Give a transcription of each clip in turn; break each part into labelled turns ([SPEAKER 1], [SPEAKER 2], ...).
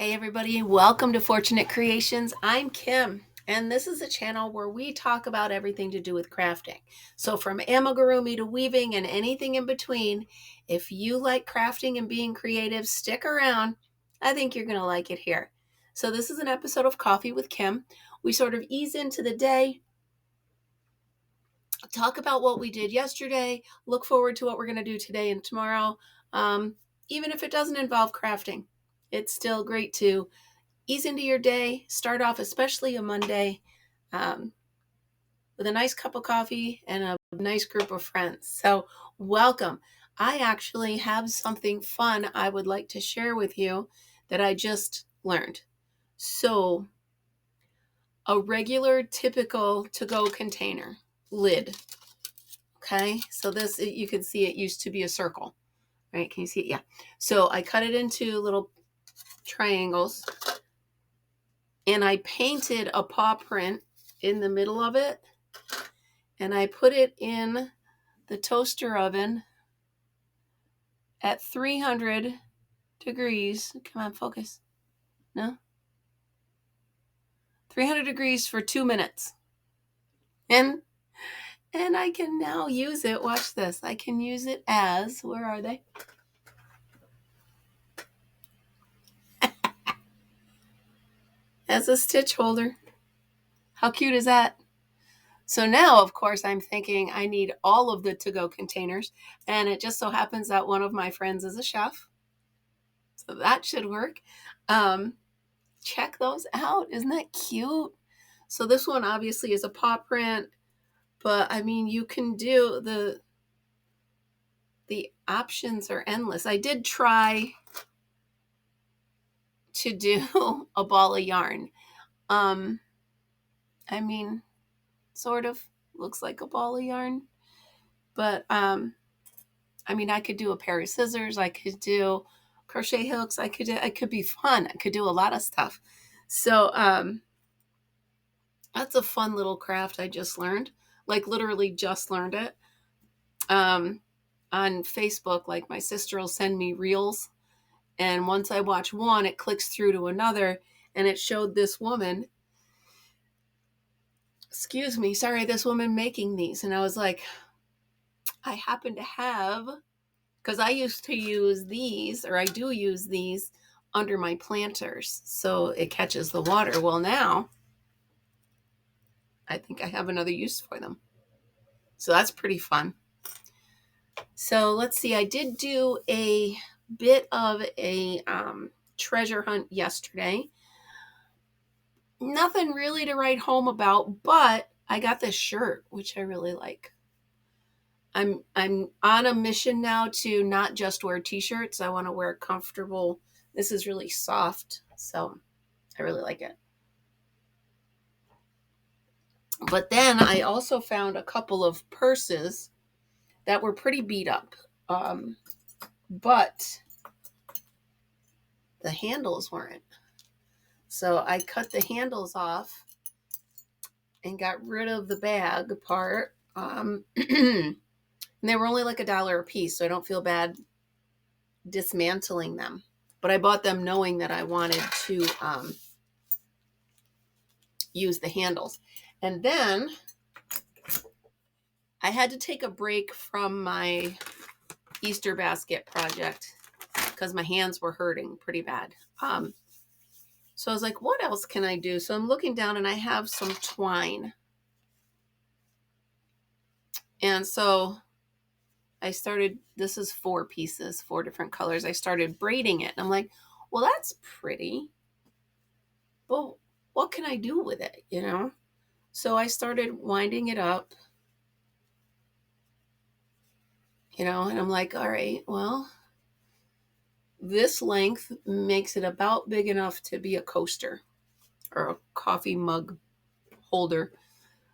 [SPEAKER 1] Hey everybody, welcome to Fortunate Creations. I'm Kim, and this is a channel where we talk about everything to do with crafting. So from amigurumi to weaving and anything in between, if you like crafting and being creative, stick around. I think you're going to like it here. So this is an episode of Coffee with Kim. We sort of ease into the day, talk about what we did yesterday, look forward to what we're going to do today and tomorrow. Even if it doesn't involve crafting, it's still great to ease into your day, start off, especially a Monday, um, with a nice cup of coffee and a nice group of friends. So, welcome. I actually have something fun I would like to share with you that I just learned. So, a regular, typical to go container lid. Okay, so this, you can see it used to be a circle, right? Can you see it? Yeah. So, I cut it into little triangles and I painted a paw print in the middle of it, and I put it in the toaster oven at 300 degrees. Come on, focus. No? 300 degrees for 2 minutes. And I can now use it. Watch this. I can use it as, where are they? As a stitch holder. How cute is that? So now, of course, I'm thinking I need all of the to-go containers. And it just so happens that one of my friends is a chef. So that should work. Check those out. Isn't that cute? So this one obviously is a paw print, but I mean, you can do the options are endless. I did try to do a ball of yarn. I mean, sort of looks like a ball of yarn, but I mean, I could do a pair of scissors. I could do crochet hooks. I could be fun. I could do a lot of stuff. So that's a fun little craft I just learned. Like literally just learned it. On Facebook, like my sister will send me reels. And once I watch one, it clicks through to another. And it showed this woman, this woman making these. And I was like, I happen to have, because I used to use these, or I do use these under my planters. So it catches the water. Well, now I think I have another use for them. So that's pretty fun. So let's see. I did do a bit of a treasure hunt yesterday. Nothing really to write home about, but I got this shirt, which I really like. I'm on a mission now to not just wear t-shirts. I want to wear comfortable. This is really soft, so I really like it. But then I also found a couple of purses that were pretty beat up. But the handles weren't. So I cut the handles off and got rid of the bag part. And they were only like $1 a piece, so I don't feel bad dismantling them. But I bought them knowing that I wanted to use the handles. And then I had to take a break from my Easter basket project because my hands were hurting pretty bad. So I was like, what else can I do? So I'm looking down and I have some twine. And so I started, this is 4 pieces, 4 different colors. I started braiding it. And I'm like, well, that's pretty. Well, what can I do with it, you know? So I started winding it up, you know, and I'm like, all right, well, this length makes it about big enough to be a coaster or a coffee mug holder.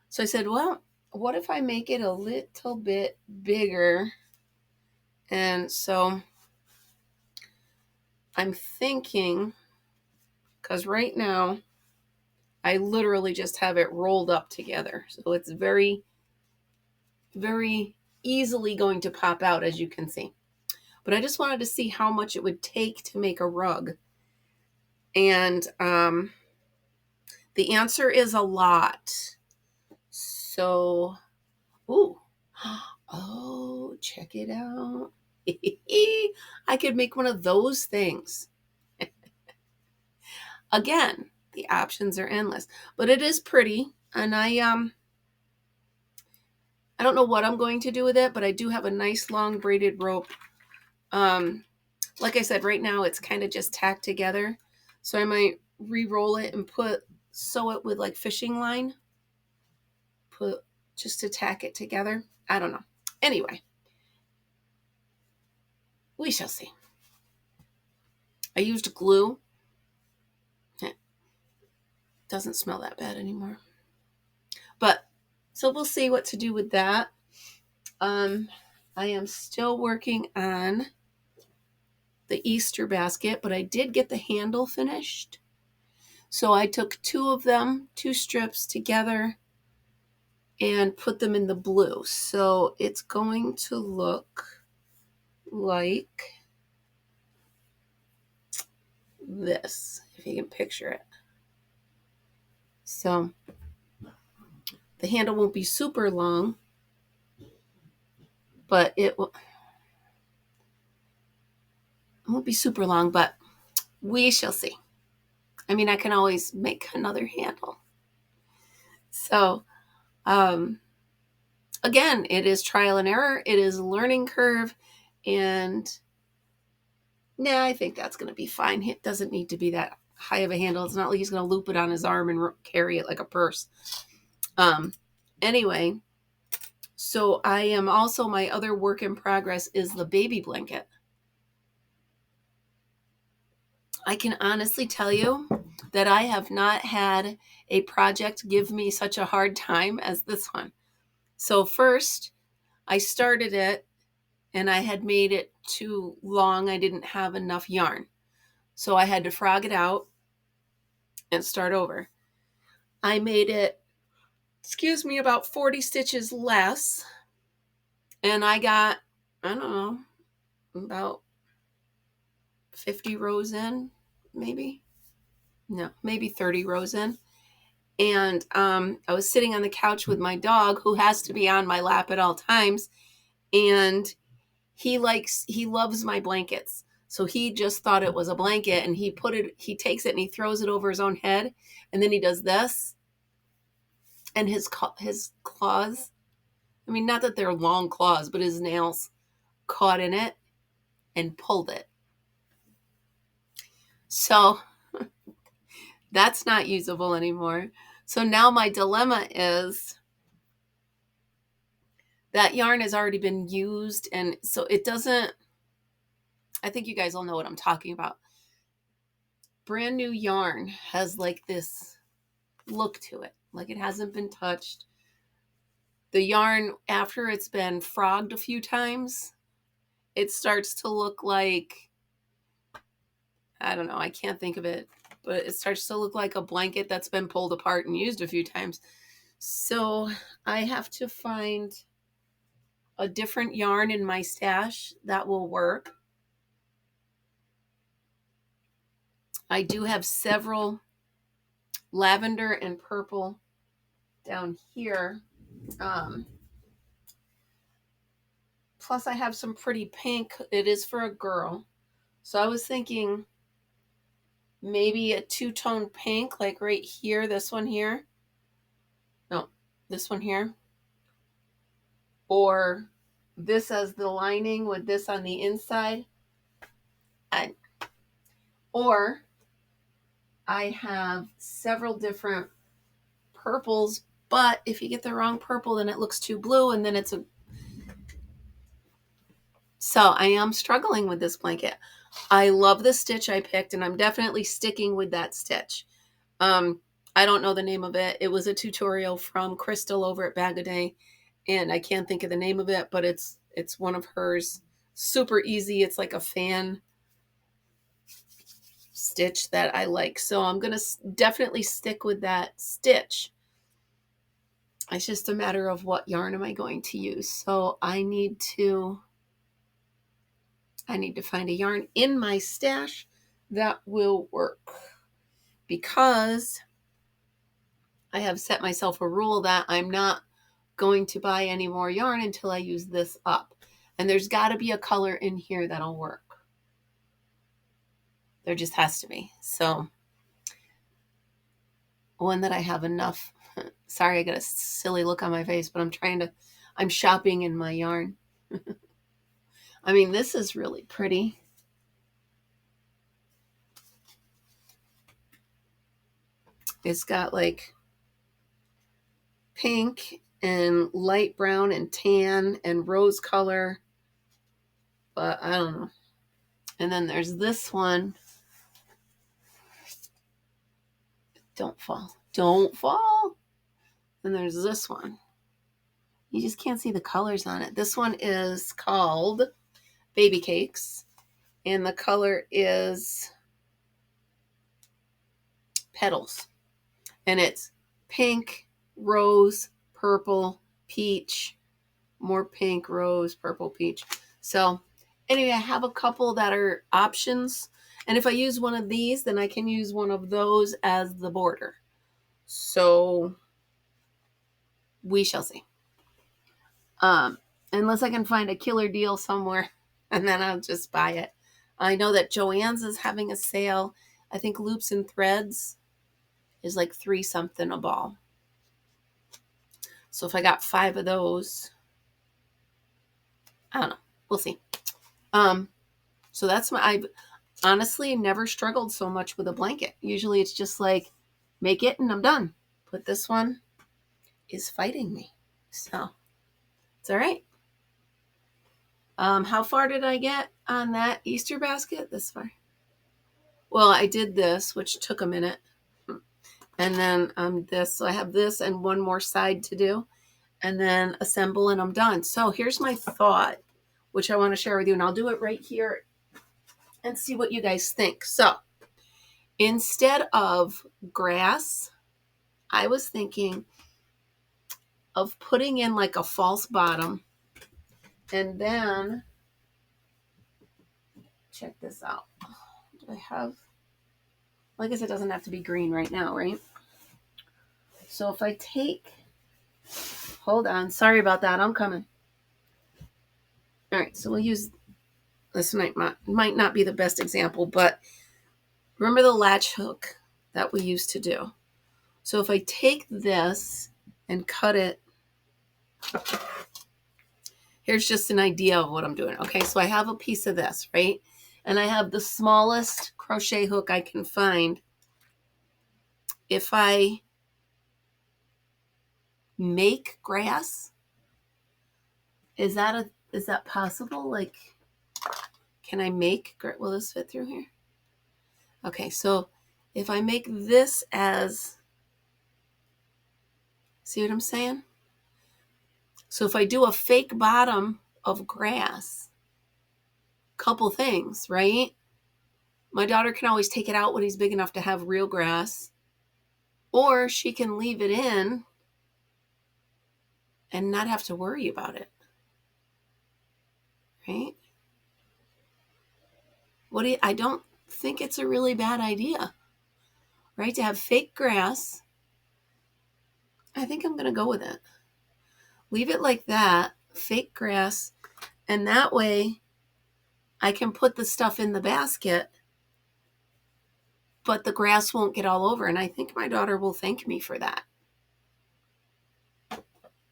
[SPEAKER 1] So I said, well, what if I make it a little bit bigger? And so I'm thinking, because right now I literally just have it rolled up together. So it's very, very easily going to pop out, as you can see. But I just wanted to see how much it would take to make a rug. And the answer is a lot. So, ooh, oh, check it out. I could make one of those things. Again, the options are endless, but it is pretty. And I don't know what I'm going to do with it, but I do have a nice long braided rope. Like I said, right now it's kind of just tacked together. So I might re-roll it and sew it with like fishing line. Just to tack it together. I don't know. Anyway, we shall see. I used glue. It doesn't smell that bad anymore. But so we'll see what to do with that. I am still working on the Easter basket, but I did get the handle finished. So I took two strips together and put them in the blue. So it's going to look like this, if you can picture it. So the handle won't be super long, but it won't be super long, but we shall see. I mean, I can always make another handle. So, again, it is trial and error. It is a learning curve. And I think that's going to be fine. It doesn't need to be that high of a handle. It's not like he's going to loop it on his arm and carry it like a purse. Anyway, so I am also, my other work in progress is the baby blanket. I can honestly tell you that I have not had a project give me such a hard time as this one. So first, I started it and I had made it too long. I didn't have enough yarn. So I had to frog it out and start over. I made it, about 40 stitches less. And I got, I don't know, about 50 rows in, maybe. No, maybe 30 rows in. And I was sitting on the couch with my dog, who has to be on my lap at all times. And he loves my blankets. So he just thought it was a blanket, and he takes it and he throws it over his own head. And then he does this. And his claws, I mean, not that they're long claws, but his nails caught in it and pulled it. So that's not usable anymore. So now my dilemma is that yarn has already been used. And so it doesn't, I think you guys all know what I'm talking about. Brand new yarn has like this look to it, like it hasn't been touched. The yarn, after it's been frogged a few times, it starts to look like, I don't know, I can't think of it, but it starts to look like a blanket that's been pulled apart and used a few times. So I have to find a different yarn in my stash that will work. I do have several lavender and purple down here. Plus I have some pretty pink. It is for a girl. So I was thinking maybe a two-tone pink, like right here, this one here. No, this one here. Or this as the lining with this on the inside. Or I have several different purples, but if you get the wrong purple, then it looks too blue, and then So I am struggling with this blanket. I love the stitch I picked, and I'm definitely sticking with that stitch. I don't know the name of it. It was a tutorial from Crystal over at Bag a Day, and I can't think of the name of it, but it's one of hers. Super easy. It's like a fan stitch that I like. So I'm going to definitely stick with that stitch. It's just a matter of what yarn am I going to use. So I need to find a yarn in my stash that will work. because I have set myself a rule that I'm not going to buy any more yarn until I use this up. And there's got to be a color in here that'll work. There just has to be. So one that I have enough. Sorry, I got a silly look on my face, but I'm shopping in my yarn. I mean, this is really pretty. It's got like pink and light brown and tan and rose color, but I don't know. And then there's this one. Don't fall. Don't fall. And there's this one. You just can't see the colors on it. This one is called Baby Cakes, and the color is Petals. And it's pink, rose, purple, peach, more pink, rose, purple, peach. So anyway, I have a couple that are options. And if I use one of these, then I can use one of those as the border. So we shall see. Unless I can find a killer deal somewhere, and then I'll just buy it. I know that Joann's is having a sale. I think Loops and Threads is like $3 something a ball. So if I got 5 of those, I don't know. We'll see. So that's I've honestly never struggled so much with a blanket. Usually it's just like, make it and I'm done. But this one is fighting me. So it's all right. How far did I get on that Easter basket? This far. Well, I did this, which took a minute. And then this. So I have this and one more side to do. And then assemble and I'm done. So here's my thought, which I want to share with you. And I'll do it right here and see what you guys think. So instead of grass, I was thinking of putting in like a false bottom. And then, check this out. Do I have, well, I guess it doesn't have to be green right now, right? So if I take, hold on, sorry about that, I'm coming. All right, so we'll use, this might not be the best example, but remember the latch hook that we used to do? So if I take this and cut it, here's just an idea of what I'm doing. Okay, so I have a piece of this, right? And I have the smallest crochet hook I can find. If I make grass, is that possible? Like, can I make, will this fit through here? Okay, so if I make this as, see what I'm saying? So if I do a fake bottom of grass, couple things, right? My daughter can always take it out when he's big enough to have real grass, or she can leave it in and not have to worry about it, right? I don't think it's a really bad idea, right? To have fake grass. I think I'm going to go with it. Leave it like that, fake grass, and that way I can put the stuff in the basket, but the grass won't get all over. And I think my daughter will thank me for that.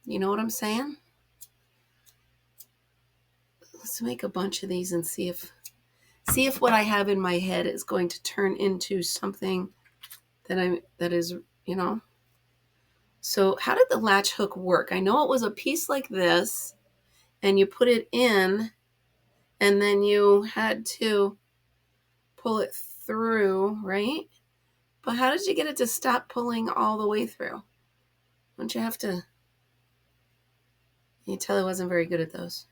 [SPEAKER 1] You know what I'm saying? Let's make a bunch of these and see if what I have in my head is going to turn into something that is, you know. So how did the latch hook work? I know it was a piece like this, and you put it in, and then you had to pull it through, right? But how did you get it to stop pulling all the way through? Don't you have to? You tell I wasn't very good at those.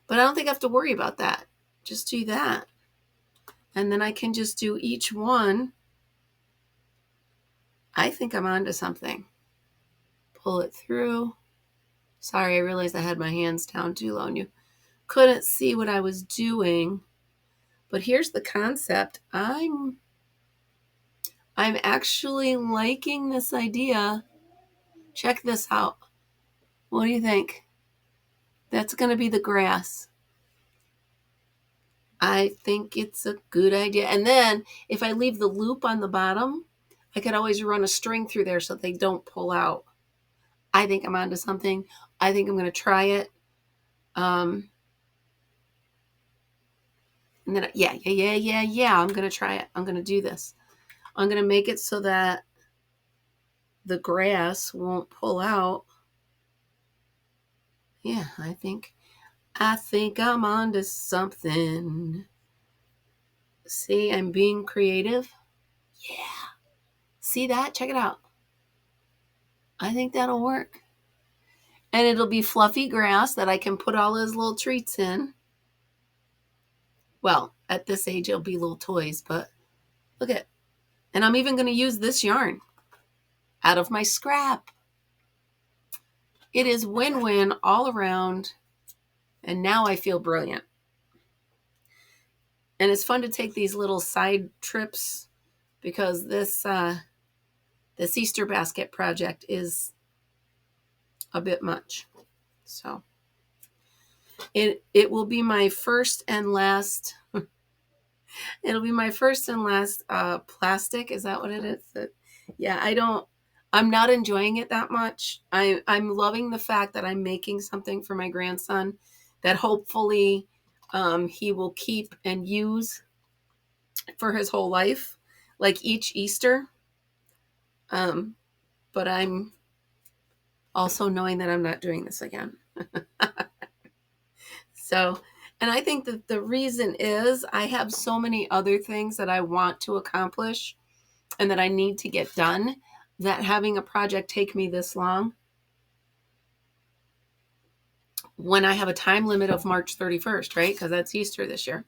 [SPEAKER 1] But I don't think I have to worry about that. Just do that. And then I can just do each one. I think I'm onto something. Pull it through. Sorry, I realized I had my hands down too low and you couldn't see what I was doing. But here's the concept. I'm I'm actually liking this idea. Check this out. What do you think? That's going to be the grass. I think it's a good idea. And then if I leave the loop on the bottom, I could always run a string through there so they don't pull out. I think I'm onto something. I think I'm going to try it. And then, yeah. I'm going to try it. I'm going to do this. I'm going to make it so that the grass won't pull out. Yeah, I think I'm onto something. See, I'm being creative. Yeah. See that? Check it out. I think that'll work. And it'll be fluffy grass that I can put all his little treats in. Well, at this age, it'll be little toys, but look at, and I'm even going to use this yarn out of my scrap. It is win-win all around. And now I feel brilliant. And it's fun to take these little side trips because this Easter basket project is a bit much. So it will be my first and last. It'll be my first and last plastic. Is that what it is? Yeah, I'm not enjoying it that much. I'm loving the fact that I'm making something for my grandson that hopefully he will keep and use for his whole life, like each Easter. But I'm also knowing that I'm not doing this again. So, and I think that the reason is I have so many other things that I want to accomplish and that I need to get done that having a project take me this long when I have a time limit of March 31st, right? Because that's Easter this year.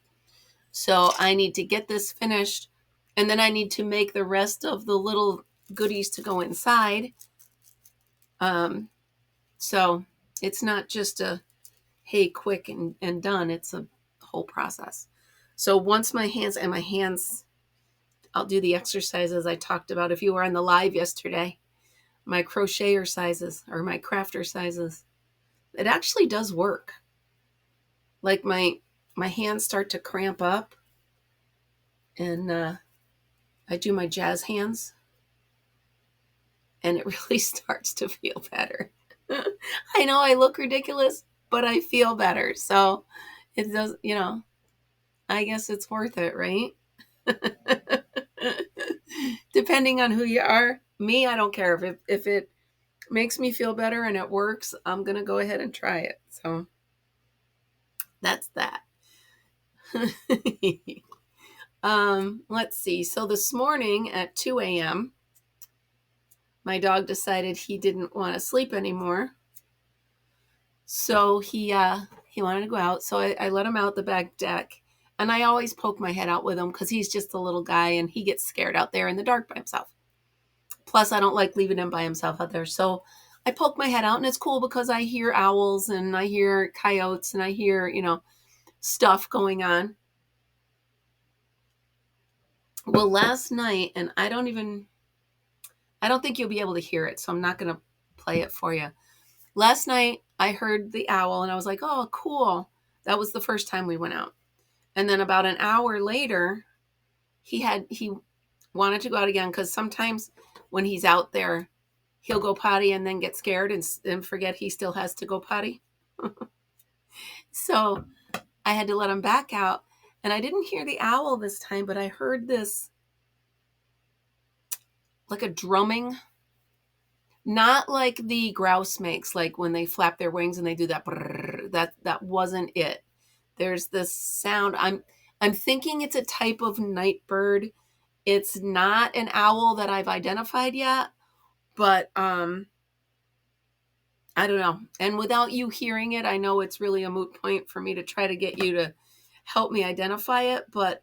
[SPEAKER 1] So I need to get this finished and then I need to make the rest of the little goodies to go inside. So it's not just a, hey, quick and done. It's a whole process. So once my hands, I'll do the exercises I talked about. If you were on the live yesterday, my crocheter sizes or my crafter sizes, it actually does work. Like my hands start to cramp up and I do my jazz hands and it really starts to feel better. I know I look ridiculous, but I feel better. So it does, I guess it's worth it, right? Depending on who you are. Me, I don't care. If it makes me feel better and it works, I'm going to go ahead and try it. So that's that. Let's see. So this morning at 2 a.m., my dog decided he didn't want to sleep anymore. So he wanted to go out. So I let him out the back deck. And I always poke my head out with him because he's just a little guy and he gets scared out there in the dark by himself. Plus, I don't like leaving him by himself out there. So I poke my head out and it's cool because I hear owls and I hear coyotes and I hear, stuff going on. Well, last night, and I don't think you'll be able to hear it. So I'm not going to play it for you. Last night, I heard the owl and I was like, oh, cool. That was the first time we went out. And then about an hour later, he wanted to go out again because sometimes when he's out there, he'll go potty and then get scared and forget he still has to go potty. So I had to let him back out. And I didn't hear the owl this time, but I heard this like a drumming. Not like the grouse makes, like when they flap their wings and they do that. Brrr, that wasn't it. There's this sound. I'm thinking it's a type of night bird. It's not an owl that I've identified yet, but I don't know. And without you hearing it, I know it's really a moot point for me to try to get you to help me identify it. But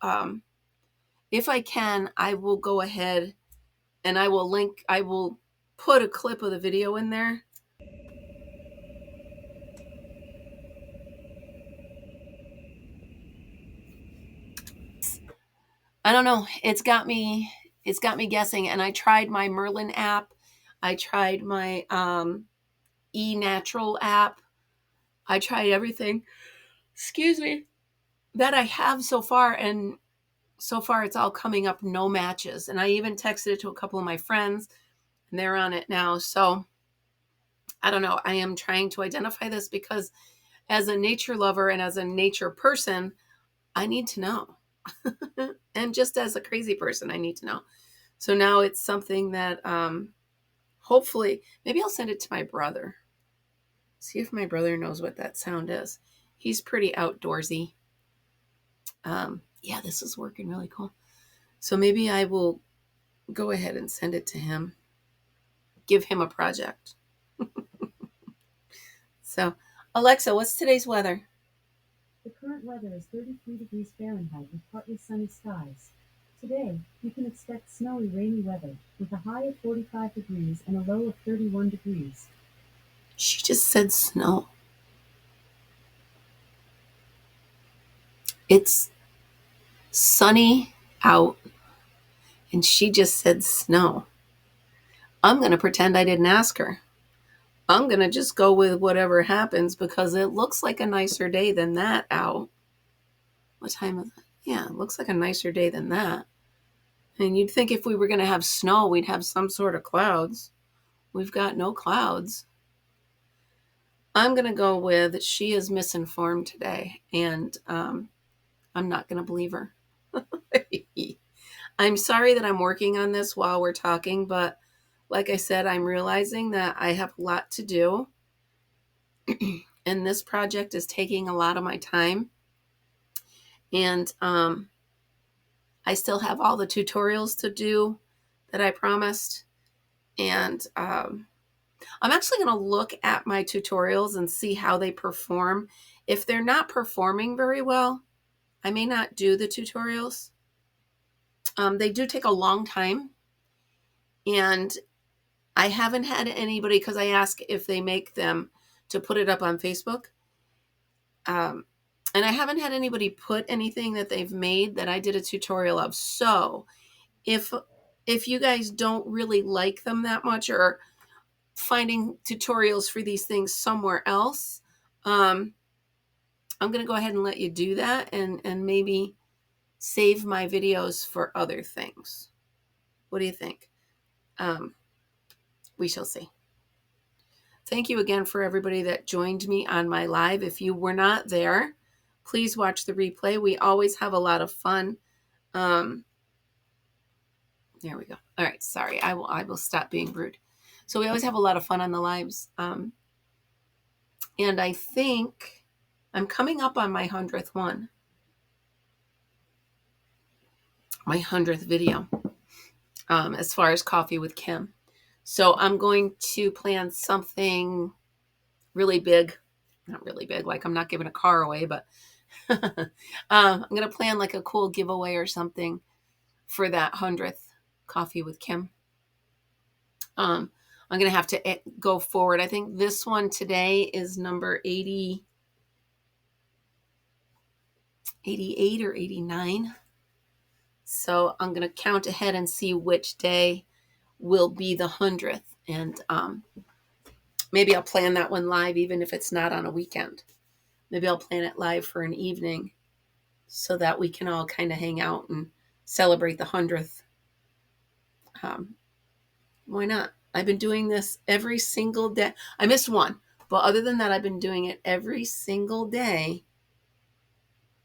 [SPEAKER 1] if I can, I will go ahead and I will put a clip of the video in there. I don't know. It's got me it's got me guessing. And I tried my Merlin app. I tried my eNatural app. I tried everything, excuse me, that I have so far. And so far it's all coming up no matches. And I even texted it to a couple of my friends and they're on it now. So I don't know. I am trying to identify this because as a nature lover and as a nature person, I need to know. And just as a crazy person, I need to know. So now it's something that hopefully, maybe I'll send it to my brother. See if my brother knows what that sound is. He's pretty outdoorsy. Yeah, this is working really cool. So maybe I will go ahead and send it to him. Give him a project. So, Alexa, what's today's weather?
[SPEAKER 2] The current weather is 33 degrees Fahrenheit with partly sunny skies. Today, you can expect snowy, rainy weather with a high of 45 degrees and a low of 31 degrees.
[SPEAKER 1] She just said snow. It's sunny out, and she just said snow. I'm going to pretend I didn't ask her. I'm going to just go with whatever happens because it looks like a nicer day than that out. What time is it? Yeah, it looks like a nicer day than that. And you'd think if we were going to have snow, we'd have some sort of clouds. We've got no clouds. I'm going to go with she is misinformed today, and I'm not going to believe her. I'm sorry that I'm working on this while we're talking, but like I said, I'm realizing that I have a lot to do. And this project is taking a lot of my time. And I still have all the tutorials to do that I promised. And I'm actually going to look at my tutorials and see how they perform. If they're not performing very well, I may not do the tutorials. They do take a long time. And I haven't had anybody, because I ask if they make them to put it up on Facebook. And I haven't had anybody put anything that they've made that I did a tutorial of. So if you guys don't really like them that much or finding tutorials for these things somewhere else, I'm going to go ahead and let you do that and maybe save my videos for other things. What do you think? We shall see. Thank you again for everybody that joined me on my live. If you were not there, please watch the replay. We always have a lot of fun. There we go. All right. Sorry. I will stop being rude. So we always have a lot of fun on the lives. And I think I'm coming up on my 100th one. My 100th video. As far as Coffee with Kim. So I'm going to plan something really big. Not really big, like I'm not giving a car away, but I'm going to plan like a cool giveaway or something for that 100th Coffee with Kim. I'm going to have to go forward. I think this one today is number 88 or 89. So I'm going to count ahead and see which day will be the 100th. And maybe I'll plan that one live, even if it's not on a weekend. Maybe I'll plan it live for an evening so that we can all kind of hang out and celebrate the 100th. Why not? I've been doing this every single day. I missed one, but other than that, I've been doing it every single day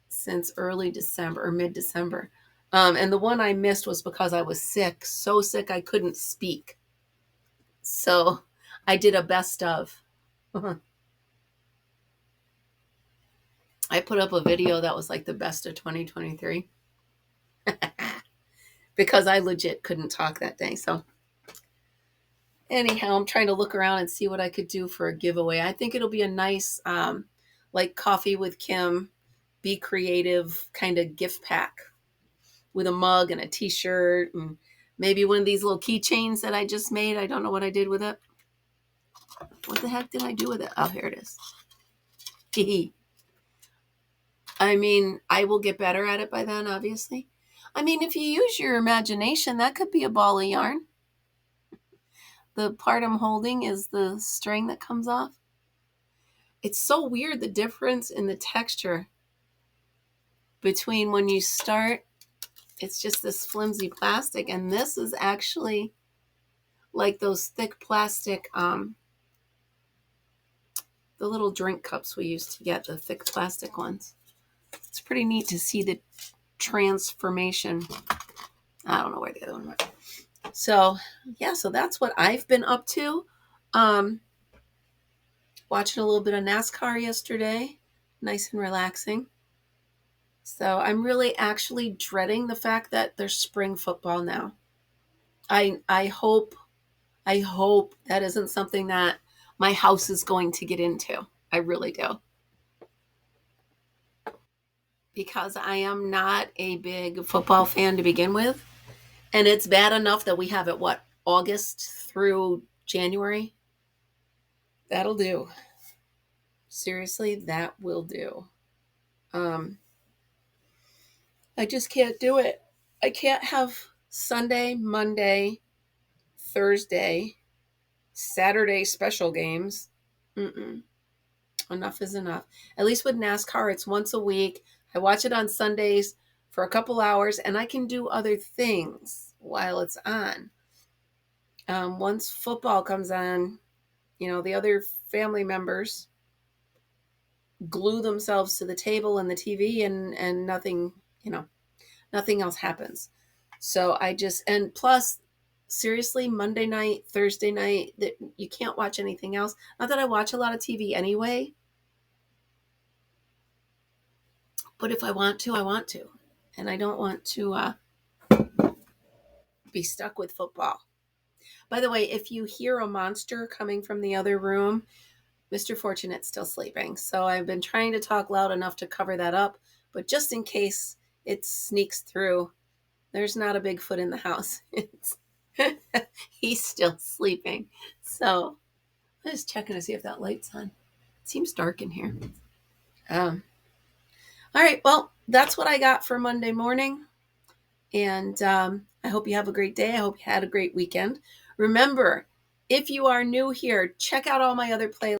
[SPEAKER 1] since early December or mid-December. And the one I missed was because I was sick, so sick I couldn't speak. So I did a best of. I put up a video that was like the best of 2023 because I legit couldn't talk that day. So anyhow, I'm trying to look around and see what I could do for a giveaway. I think it'll be a nice, like Coffee with Kim, be creative kind of gift pack with a mug and a t-shirt and maybe one of these little keychains that I just made. I don't know what I did with it. What the heck did I do with it? Oh, here it is. I mean, I will get better at it by then, obviously. I mean, if you use your imagination, that could be a ball of yarn. The part I'm holding is the string that comes off. It's so weird, the difference in the texture between when you start, it's just this flimsy plastic, and this is actually like those thick plastic, the little drink cups we used to get, the thick plastic ones. It's pretty neat to see the transformation. I don't know where the other one went. So, yeah, so that's what I've been up to. Um, Watching a little bit of NASCAR yesterday. Nice and relaxing. So, I'm really actually dreading the fact that there's spring football now. I hope that isn't something that my house is going to get into. I really do. Because I am not a big football fan to begin with. And it's bad enough that we have it, what, August through January? That'll do. Seriously, that will do. Um, I just can't do it. I can't have Sunday, Monday, Thursday, Saturday special games. Mm-mm. Enough is enough. At least with NASCAR, it's once a week. I watch it on Sundays for a couple hours, and I can do other things while it's on. Once football comes on, the other family members glue themselves to the table and the TV, and nothing, nothing else happens. So and plus, seriously, Monday night, Thursday night, that you can't watch anything else. Not that I watch a lot of TV anyway, but if I want to, I want to. And I don't want to be stuck with football. By the way, if you hear a monster coming from the other room, Mr. Fortunate's still sleeping. So I've been trying to talk loud enough to cover that up. But just in case it sneaks through, there's not a Bigfoot in the house. He's still sleeping. So I'm just checking to see if that light's on. It seems dark in here. All right. Well, that's what I got for Monday morning. And I hope you have a great day. I hope you had a great weekend. Remember, if you are new here, check out all my other playlists.